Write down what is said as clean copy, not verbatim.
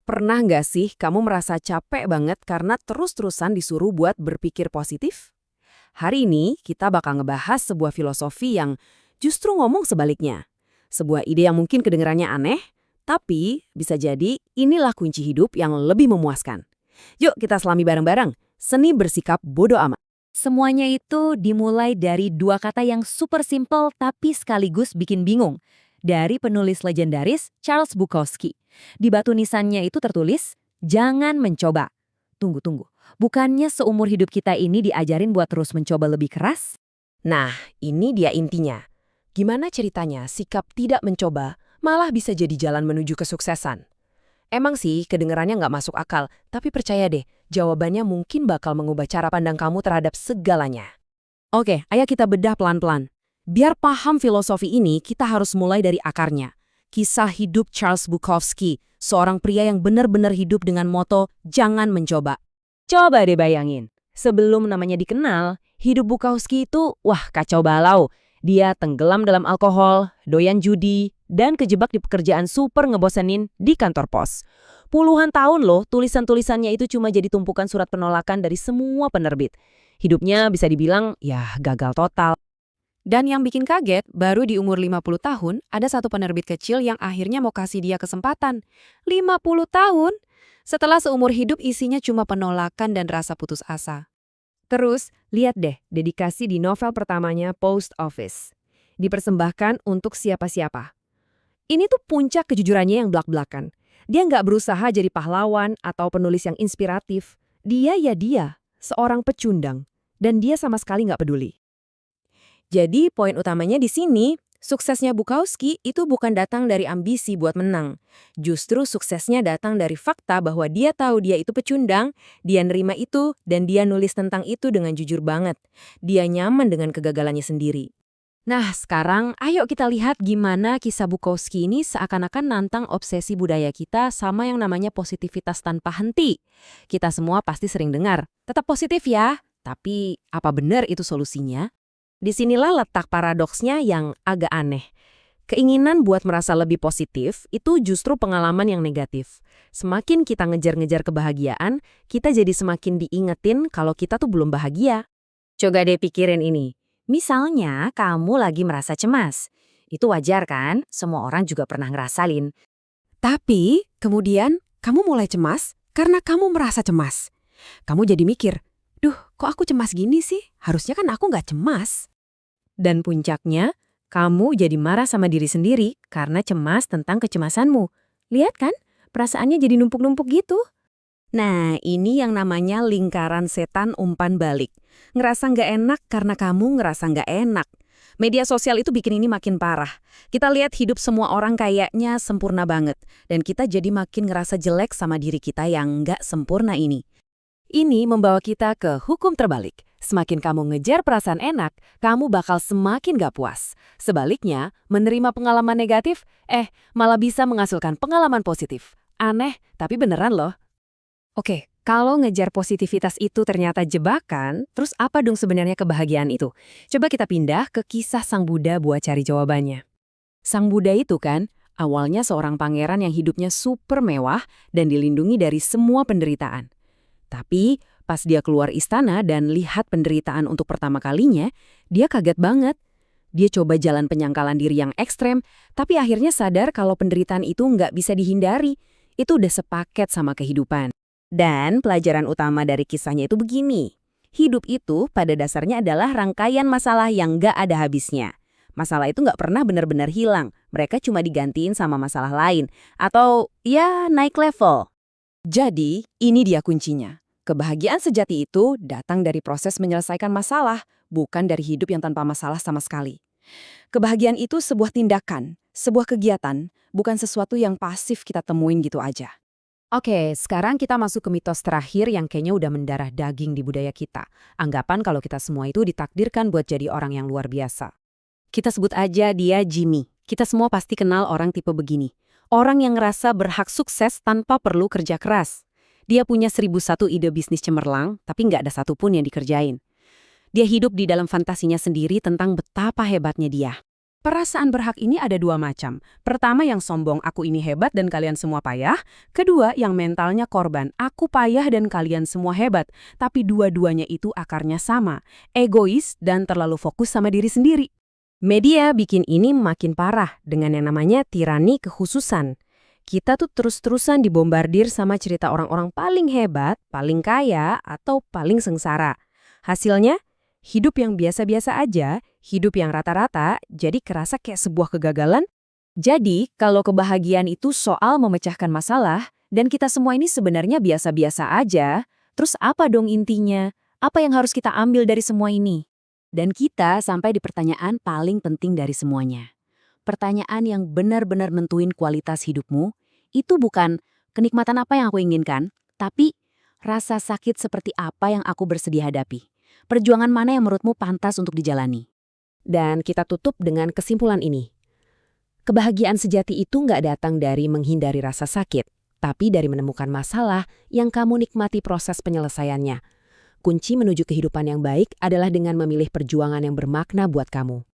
Pernah nggak sih kamu merasa capek banget karena terus-terusan disuruh buat berpikir positif? Hari ini kita bakal ngebahas sebuah filosofi yang justru ngomong sebaliknya. Sebuah ide yang mungkin kedengarannya aneh, tapi bisa jadi inilah kunci hidup yang lebih memuaskan. Yuk kita selami bareng-bareng, seni bersikap bodo amat. Semuanya itu dimulai dari dua kata yang super simple tapi sekaligus bikin bingung. Dari penulis legendaris Charles Bukowski. Di batu nisannya itu tertulis, jangan mencoba. Tunggu. Bukannya seumur hidup kita ini diajarin buat terus mencoba lebih keras? Nah, ini dia intinya. Gimana ceritanya sikap tidak mencoba malah bisa jadi jalan menuju kesuksesan? Emang sih kedengarannya nggak masuk akal, tapi percaya deh, jawabannya mungkin bakal mengubah cara pandang kamu terhadap segalanya. Oke, ayo kita bedah pelan-pelan. Biar paham filosofi ini, kita harus mulai dari akarnya. Kisah hidup Charles Bukowski, seorang pria yang benar-benar hidup dengan moto, jangan mencoba. Coba deh bayangin, sebelum namanya dikenal, hidup Bukowski itu, wah kacau balau. Dia tenggelam dalam alkohol, doyan judi, dan kejebak di pekerjaan super ngebosenin di kantor pos. Puluhan tahun loh, tulisan-tulisannya itu cuma jadi tumpukan surat penolakan dari semua penerbit. Hidupnya bisa dibilang, ya gagal total. Dan yang bikin kaget, baru di umur 50 tahun, ada satu penerbit kecil yang akhirnya mau kasih dia kesempatan. 50 tahun? Setelah seumur hidup isinya cuma penolakan dan rasa putus asa. Terus, lihat deh dedikasi di novel pertamanya Post Office. Dipersembahkan untuk siapa-siapa. Ini tuh puncak kejujurannya yang blak-blakan. Dia nggak berusaha jadi pahlawan atau penulis yang inspiratif. Dia ya dia, seorang pecundang. Dan dia sama sekali nggak peduli. Jadi poin utamanya di sini, suksesnya Bukowski itu bukan datang dari ambisi buat menang. Justru suksesnya datang dari fakta bahwa dia tahu dia itu pecundang, dia nerima itu, dan dia nulis tentang itu dengan jujur banget. Dia nyaman dengan kegagalannya sendiri. Nah, sekarang ayo kita lihat gimana kisah Bukowski ini seakan-akan nantang obsesi budaya kita sama yang namanya positivitas tanpa henti. Kita semua pasti sering dengar, tetap positif ya, tapi apa benar itu solusinya? Disinilah letak paradoksnya yang agak aneh. Keinginan buat merasa lebih positif itu justru pengalaman yang negatif. Semakin kita ngejar-ngejar kebahagiaan, kita jadi semakin diingetin kalau kita tuh belum bahagia. Coba deh pikirin ini. Misalnya kamu lagi merasa cemas. Itu wajar kan? Semua orang juga pernah ngerasain. Tapi kemudian kamu mulai cemas karena kamu merasa cemas. Kamu jadi mikir, duh, kok aku cemas gini sih? Harusnya kan aku nggak cemas. Dan puncaknya, kamu jadi marah sama diri sendiri karena cemas tentang kecemasanmu. Lihat kan, perasaannya jadi numpuk-numpuk gitu. Nah, ini yang namanya lingkaran setan umpan balik. Ngerasa nggak enak karena kamu ngerasa nggak enak. Media sosial itu bikin ini makin parah. Kita lihat hidup semua orang kayaknya sempurna banget. Dan kita jadi makin ngerasa jelek sama diri kita yang nggak sempurna ini. Ini membawa kita ke hukum terbalik. Semakin kamu ngejar perasaan enak, kamu bakal semakin gak puas. Sebaliknya, menerima pengalaman negatif, malah bisa menghasilkan pengalaman positif. Aneh, tapi beneran loh. Oke, kalau ngejar positivitas itu ternyata jebakan, terus apa dong sebenarnya kebahagiaan itu? Coba kita pindah ke kisah Sang Buddha buat cari jawabannya. Sang Buddha itu kan, awalnya seorang pangeran yang hidupnya super mewah dan dilindungi dari semua penderitaan. Tapi pas dia keluar istana dan lihat penderitaan untuk pertama kalinya, dia kaget banget. Dia coba jalan penyangkalan diri yang ekstrem, tapi akhirnya sadar kalau penderitaan itu nggak bisa dihindari. Itu udah sepaket sama kehidupan. Dan pelajaran utama dari kisahnya itu begini. Hidup itu pada dasarnya adalah rangkaian masalah yang nggak ada habisnya. Masalah itu nggak pernah benar-benar hilang. Mereka cuma digantiin sama masalah lain. Atau ya naik level. Jadi, ini dia kuncinya. Kebahagiaan sejati itu datang dari proses menyelesaikan masalah, bukan dari hidup yang tanpa masalah sama sekali. Kebahagiaan itu sebuah tindakan, sebuah kegiatan, bukan sesuatu yang pasif kita temuin gitu aja. Oke, sekarang kita masuk ke mitos terakhir yang kayaknya udah mendarah daging di budaya kita. Anggapan kalau kita semua itu ditakdirkan buat jadi orang yang luar biasa. Kita sebut aja dia Jimmy. Kita semua pasti kenal orang tipe begini. Orang yang ngerasa berhak sukses tanpa perlu kerja keras. Dia punya 1001 ide bisnis cemerlang, tapi nggak ada satupun yang dikerjain. Dia hidup di dalam fantasinya sendiri tentang betapa hebatnya dia. Perasaan berhak ini ada dua macam. Pertama yang sombong, aku ini hebat dan kalian semua payah. Kedua yang mentalnya korban, aku payah dan kalian semua hebat. Tapi dua-duanya itu akarnya sama, egois dan terlalu fokus sama diri sendiri. Media bikin ini makin parah dengan yang namanya tirani kekhususan. Kita tuh terus-terusan dibombardir sama cerita orang-orang paling hebat, paling kaya, atau paling sengsara. Hasilnya, hidup yang biasa-biasa aja, hidup yang rata-rata, jadi kerasa kayak sebuah kegagalan. Jadi, kalau kebahagiaan itu soal memecahkan masalah, dan kita semua ini sebenarnya biasa-biasa aja, terus apa dong intinya? Apa yang harus kita ambil dari semua ini? Dan kita sampai di pertanyaan paling penting dari semuanya. Pertanyaan yang benar-benar nentuin kualitas hidupmu, itu bukan kenikmatan apa yang aku inginkan, tapi rasa sakit seperti apa yang aku bersedia hadapi. Perjuangan mana yang menurutmu pantas untuk dijalani? Dan kita tutup dengan kesimpulan ini. Kebahagiaan sejati itu nggak datang dari menghindari rasa sakit, tapi dari menemukan masalah yang kamu nikmati proses penyelesaiannya. Kunci menuju kehidupan yang baik adalah dengan memilih perjuangan yang bermakna buat kamu.